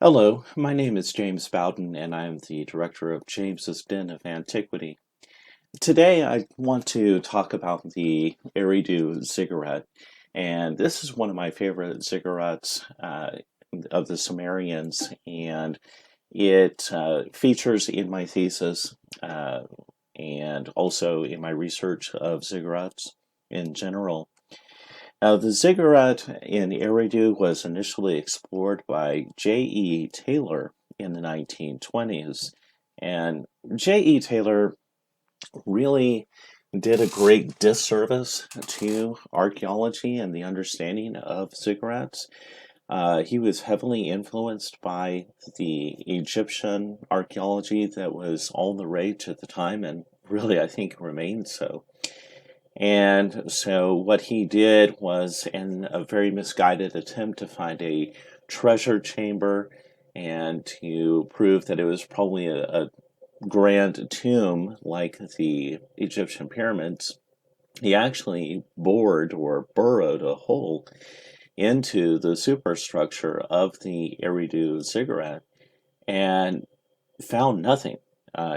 Hello, my name is James Bowden, and I'm the director of James's Den of Antiquity. Today, I want to talk about the Eridu Ziggurat, and this is one of my favorite ziggurats of the Sumerians, and it features in my thesis and also in my research of ziggurats in general. Now, the ziggurat in Eridu was initially explored by J.E. Taylor in the 1920s. And J.E. Taylor really did a great disservice to archaeology and the understanding of ziggurats. He was heavily influenced by the Egyptian archaeology that was all the rage at the time, and really, I think, remains so. And so what he did was, in a very misguided attempt to find a treasure chamber and to prove that it was probably a grand tomb like the Egyptian pyramids, he actually bored or burrowed a hole into the superstructure of the Eridu Ziggurat and found nothing.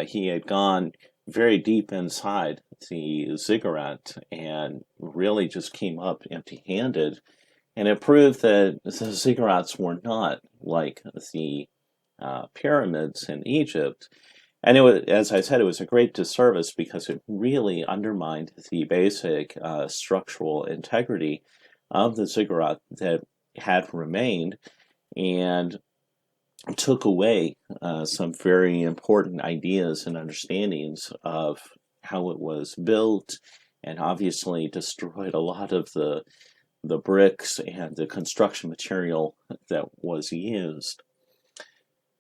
He had gone very deep inside the ziggurat and really just came up empty handed. And it proved that the ziggurats were not like the pyramids in Egypt. And it was, as I said, it was a great disservice because it really undermined the basic structural integrity of the ziggurat that had remained and took away some very important ideas and understandings of how it was built, and obviously destroyed a lot of the bricks and the construction material that was used.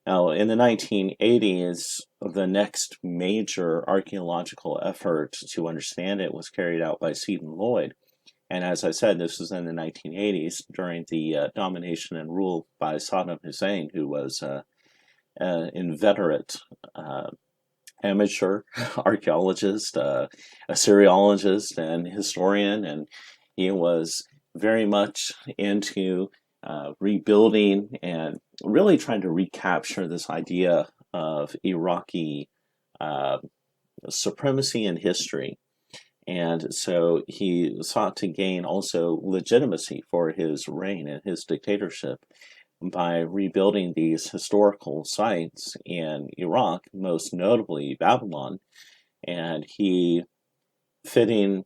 Now, in the 1980s, the next major archaeological effort to understand it was carried out by Seton Lloyd. And as I said, this was in the 1980s during the domination and rule by Saddam Hussein, who was an inveterate amateur archaeologist, Assyriologist, and historian, and he was very much into rebuilding and really trying to recapture this idea of Iraqi supremacy in history. And so he sought to gain also legitimacy for his reign and his dictatorship by rebuilding these historical sites in Iraq, most notably Babylon. And he, fitting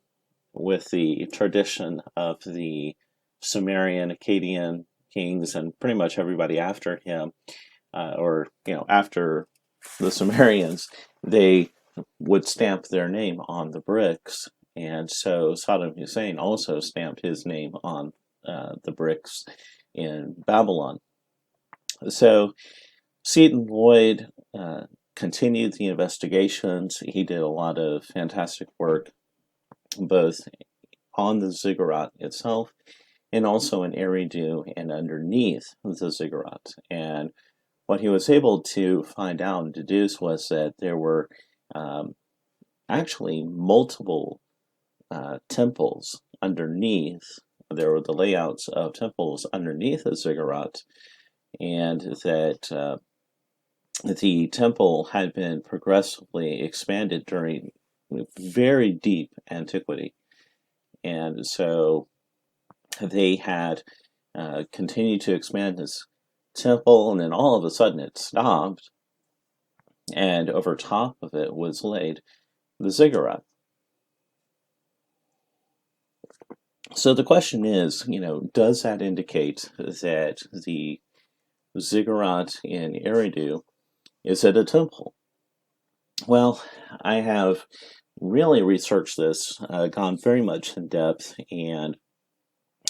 with the tradition of the Sumerian, Akkadian kings and pretty much everybody after him, after the Sumerians, they would stamp their name on the bricks. And so Saddam Hussein also stamped his name on the bricks in Babylon. So Seton Lloyd continued the investigations. He did a lot of fantastic work, both on the ziggurat itself and also in Eridu and underneath the ziggurat. And what he was able to find out and deduce was that there were actually multiple temples underneath. There were the layouts of temples underneath the ziggurat, and that the temple had been progressively expanded during very deep antiquity. And so they had continued to expand this temple, and then all of a sudden it stopped, and over top of it was laid the ziggurat. So the question is, does that indicate that the ziggurat in Eridu is it a temple? Well, I have really researched this, gone very much in depth, and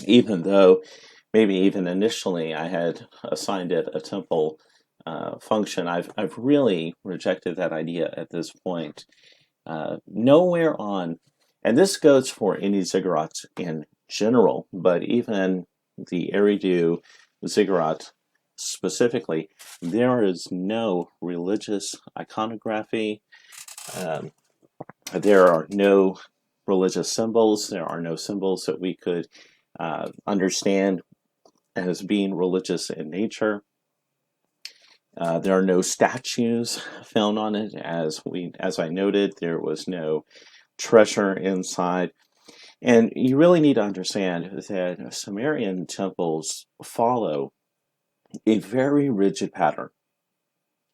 even though maybe even initially I had assigned it a temple function, I've really rejected that idea at this point. Nowhere on, and this goes for any ziggurats in general, but even the Eridu ziggurat specifically, there is no religious iconography. There are no religious symbols. There are no symbols that we could understand as being religious in nature. There are no statues found on it, as I noted. There was no treasure inside. And you really need to understand that Sumerian temples follow a very rigid pattern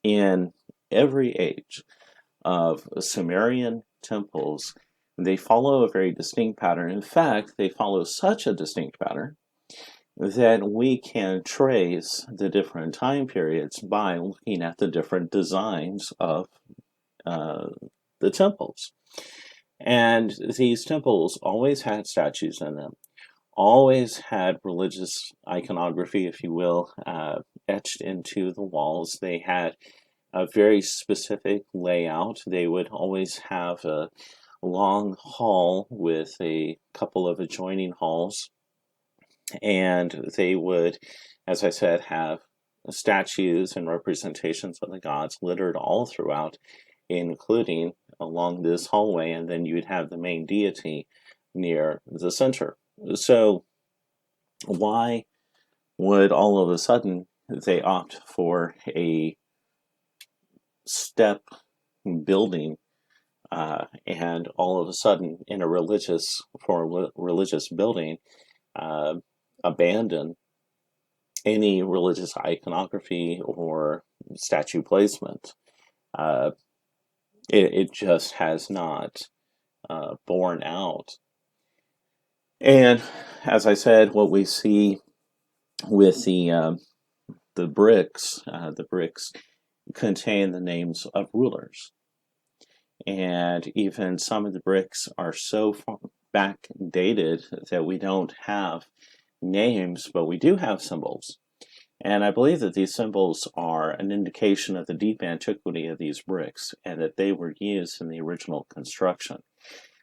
in every age of Sumerian temples. They follow a very distinct pattern. In fact, they follow such a distinct pattern that we can trace the different time periods by looking at the different designs of uh, the temples. And these temples always had statues in them, always had religious iconography, if you will, etched into the walls. They had a very specific layout. They would always have a long hall with a couple of adjoining halls, and they would, as I said, have statues and representations of the gods littered all throughout, including along this hallway, and then you'd have the main deity near the center. So, why would all of a sudden they opt for a step building and all of a sudden in a religious building uh, abandon any religious iconography or statue placement? Uh, it just has not borne out. And as I said, what we see with the bricks contain the names of rulers, and even some of the bricks are so far back dated that we don't have names, but we do have symbols. And I believe that these symbols are an indication of the deep antiquity of these bricks and that they were used in the original construction.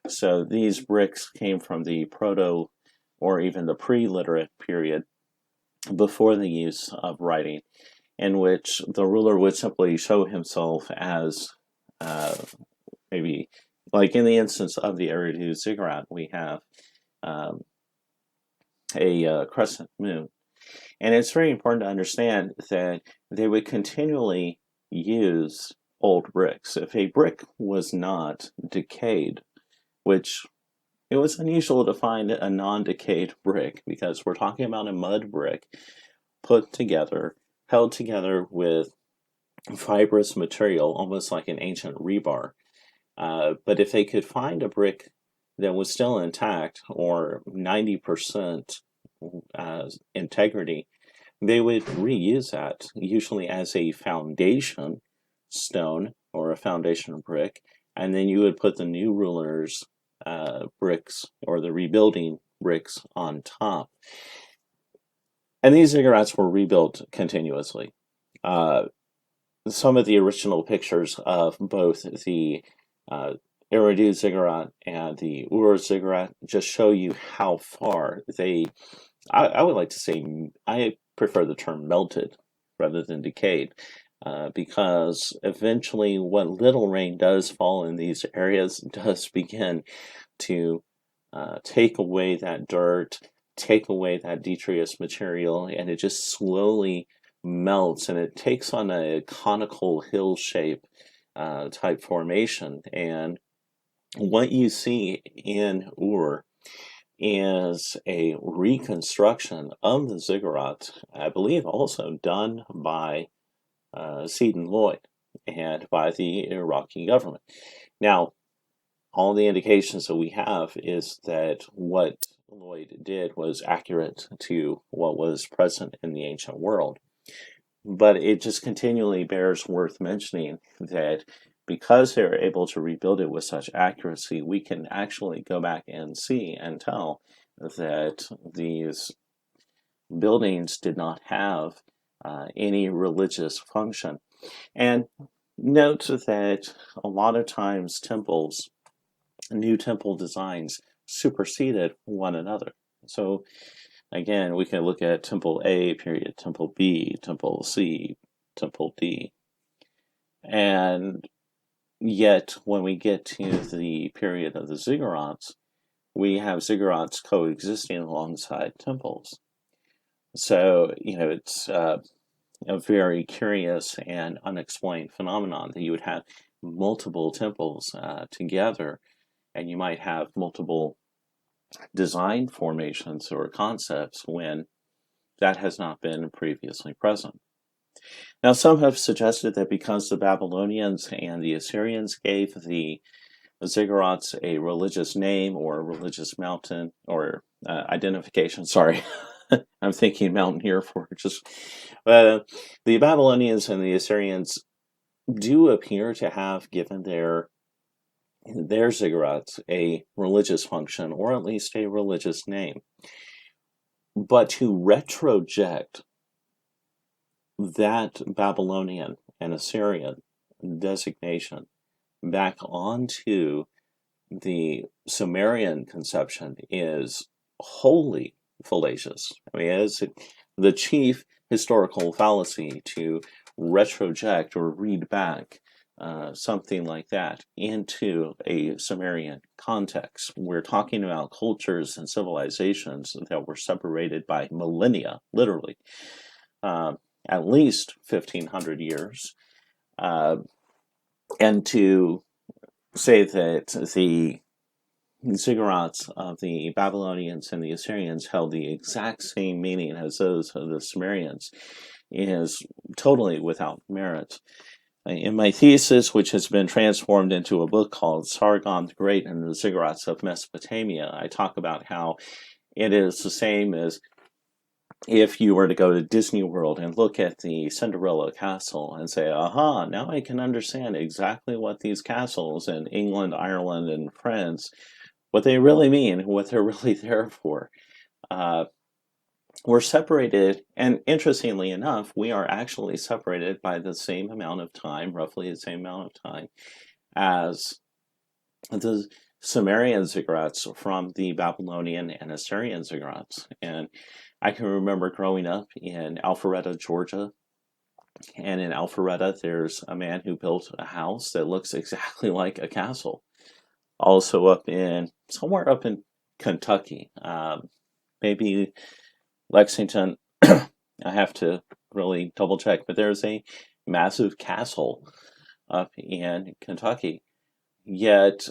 So these bricks came from the proto or even the pre-literate period before the use of writing, in which the ruler would simply show himself as uh, maybe, like in the instance of the Eridu Ziggurat, we have um, a crescent moon. And it's very important to understand that they would continually use old bricks. If a brick was not decayed, which it was unusual to find a non-decayed brick because we're talking about a mud brick put together, held together with fibrous material, almost like an ancient rebar. But if they could find a brick that was still intact or 90% integrity, they would reuse that, usually as a foundation stone or a foundation brick, and then you would put the new ruler's bricks or the rebuilding bricks on top. And these ziggurats were rebuilt continuously. Uh, some of the original pictures of both the uh, Eridu Ziggurat and the Ziggurat just show you how far they, I would like to say, I prefer the term melted rather than decayed, because eventually what little rain does fall in these areas does begin to take away that dirt, take away that detritus material, and it just slowly melts and it takes on a conical hill shape type formation. And what you see in is a reconstruction of the ziggurat, I believe also done by Seton Lloyd and by the Iraqi government. Now, all the indications that we have is that what Lloyd did was accurate to what was present in the ancient world. But it just continually bears worth mentioning that because they were able to rebuild it with such accuracy, we can actually go back and see and tell that these buildings did not have any religious function. And note that a lot of times new temple designs superseded one another. So again, we can look at Temple A period, Temple B, Temple C, Temple D. And yet, when we get to the period of the ziggurats, we have ziggurats coexisting alongside temples. So, a very curious and unexplained phenomenon that you would have multiple temples together, and you might have multiple design formations or concepts when that has not been previously present. Now, some have suggested that because the Babylonians and the Assyrians gave the ziggurats a religious name or a religious mountain or identification, sorry, I'm thinking mountain here for just, the Babylonians and the Assyrians do appear to have given their ziggurats a religious function or at least a religious name. But to retroject that Babylonian and Assyrian designation back onto the Sumerian conception is wholly fallacious. I mean, it's the chief historical fallacy to retroject or read back something like that into a Sumerian context. We're talking about cultures and civilizations that were separated by millennia, literally, at least 1,500 years. And to say that the ziggurats of the Babylonians and the Assyrians held the exact same meaning as those of the Sumerians is totally without merit. In my thesis, which has been transformed into a book called Sargon the Great and the Ziggurats of Mesopotamia, I talk about how it is the same as if you were to go to Disney World and look at the Cinderella castle and say, aha, now I can understand exactly what these castles in England, Ireland, and France, what they really mean, what they're really there for. We're separated, and interestingly enough, we are actually separated by the same amount of time, roughly the same amount of time, as the Sumerian ziggurats from the Babylonian and Assyrian ziggurats. And I can remember growing up in Alpharetta, Georgia, and in Alpharetta, there's a man who built a house that looks exactly like a castle. Also somewhere up in Kentucky, maybe Lexington, I have to really double check, but there's a massive castle up in Kentucky. Yet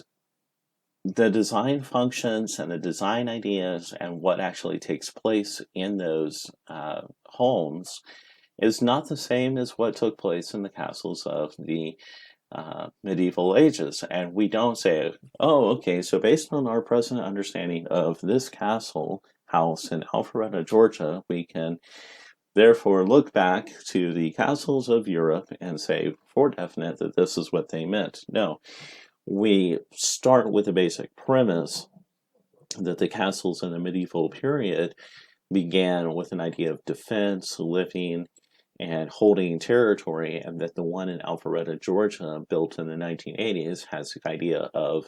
the design functions and the design ideas and what actually takes place in those homes is not the same as what took place in the castles of the medieval ages. And we don't say, oh, okay, so based on our present understanding of this castle house in Alpharetta, Georgia, we can therefore look back to the castles of Europe and say for definite that this is what they meant. No, we start with the basic premise that the castles in the medieval period began with an idea of defense, living, and holding territory, and that the one in Alpharetta, Georgia, built in the 1980s, has the idea of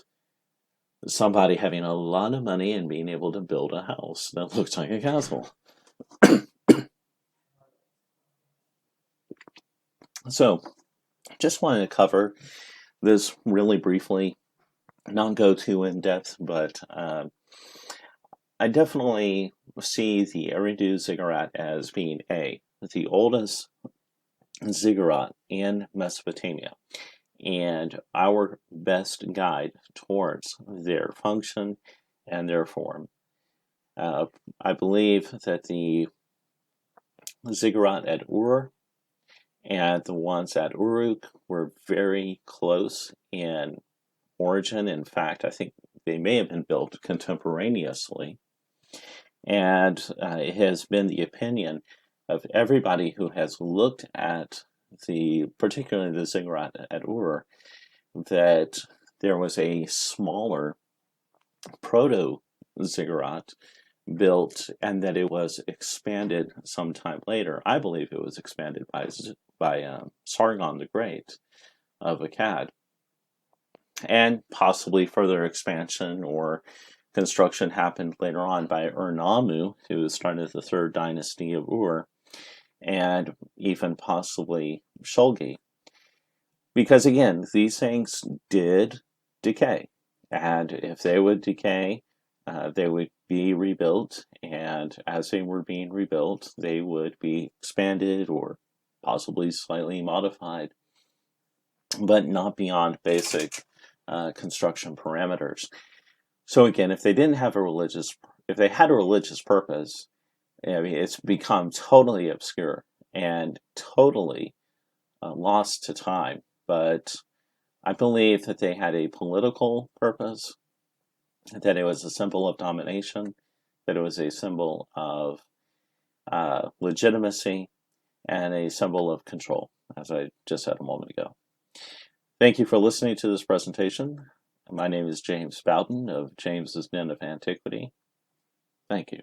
somebody having a lot of money and being able to build a house that looks like a castle. So, just wanted to cover this really briefly, not go too in depth, but I definitely see the Eridu Ziggurat as being the oldest ziggurat in Mesopotamia, and our best guide towards their function and their form. I believe that the ziggurat at Ur and the ones at Uruk were very close in origin. In fact, I think they may have been built contemporaneously. And it has been the opinion of everybody who has looked at particularly the ziggurat at Ur, that there was a smaller proto-ziggurat built and that it was expanded sometime later. I believe it was expanded by Sargon the Great of Akkad, and possibly further expansion or construction happened later on by Ur-Nammu, who started the third dynasty of Ur, and even possibly Shulgi. Because again, these things did decay, and if they would decay, they would be rebuilt, and as they were being rebuilt, they would be expanded or possibly slightly modified, but not beyond basic construction parameters. So again, if they didn't have a religious, if they had a religious purpose, I mean, it's become totally obscure and totally lost to time. But I believe that they had a political purpose, that it was a symbol of domination, that it was a symbol of legitimacy, and a symbol of control, as I just said a moment ago. Thank you for listening to this presentation. My name is James Bowden of James's Den of Antiquity. Thank you.